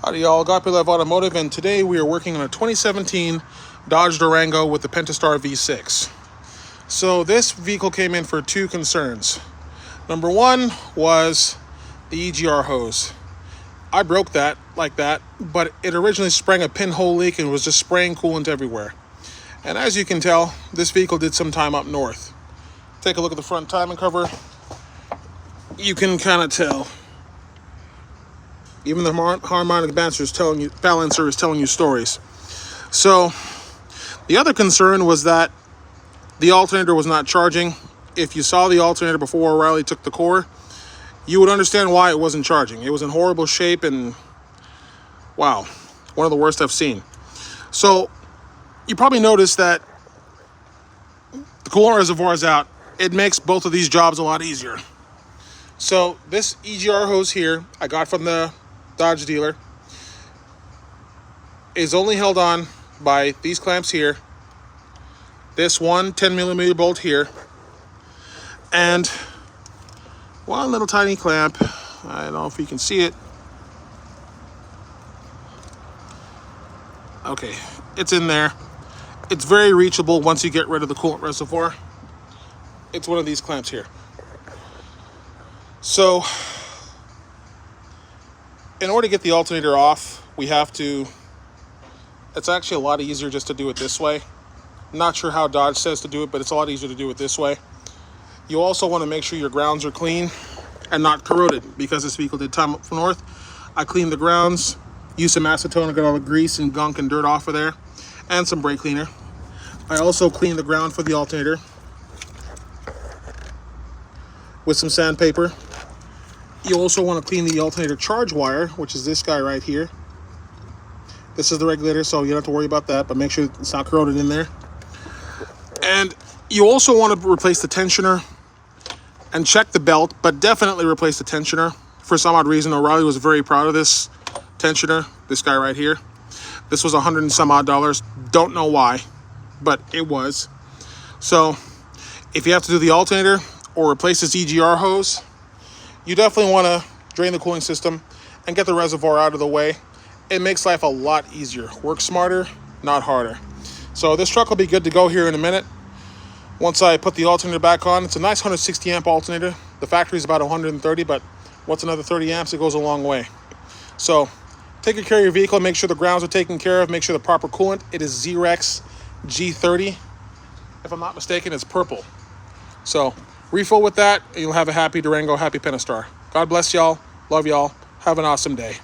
Howdy y'all, Agape Love Automotive, and today we are working on a 2017 Dodge Durango with the Pentastar V6. So this vehicle came in for two concerns. Number one was the EGR hose. I broke that like that, but it originally sprang a pinhole leak and was just spraying coolant everywhere. And as you can tell, this vehicle did some time up north. Take a look at the front timing cover. You can kind of tell. Even the harmonic balancer is telling you stories. So the other concern was that the alternator was not charging. If you saw the alternator before O'Reilly took the core, you would understand why it wasn't charging. It was in horrible shape and wow, one of the worst I've seen. So you probably noticed that the coolant reservoir is out. It makes both of these jobs a lot easier. So this EGR hose here I got from the Dodge dealer is only held on by these clamps here, this one 10mm bolt here, and one little tiny clamp. I don't know if you can see it. Okay, it's in there. It's very reachable once you get rid of the coolant reservoir. It's one of these clamps here. So in order to get the alternator off, we have to, it's actually a lot easier just to do it this way. Not sure how Dodge says to do it, but it's a lot easier to do it this way. You also want to make sure your grounds are clean and not corroded, because this vehicle did time up north. I cleaned the grounds, used some acetone to get all the grease and gunk and dirt off of there, and some brake cleaner. I also cleaned the ground for the alternator with some sandpaper. You also want to clean the alternator charge wire, which is this guy right here. This is the regulator, so you don't have to worry about that, but make sure it's not corroded in there. And you also want to replace the tensioner and check the belt, but definitely replace the tensioner. For some odd reason, O'Reilly was very proud of this tensioner, this guy right here. This was $100 and some odd. Don't know why, but it was. So if you have to do the alternator or replace this EGR hose, you definitely want to drain the cooling system and get the reservoir out of the way. It makes life a lot easier. Work smarter, not harder. So this truck will be good to go here in a minute. Once I put the alternator back on, it's a nice 160 amp alternator. The factory is about 130, but what's another 30 amps? It goes a long way. So take good care of your vehicle. Make sure the grounds are taken care of. Make sure the proper coolant. It is Zerex G30. If I'm not mistaken, it's purple. So refill with that, and you'll have a happy Durango, happy Pentastar. God bless y'all. Love y'all. Have an awesome day.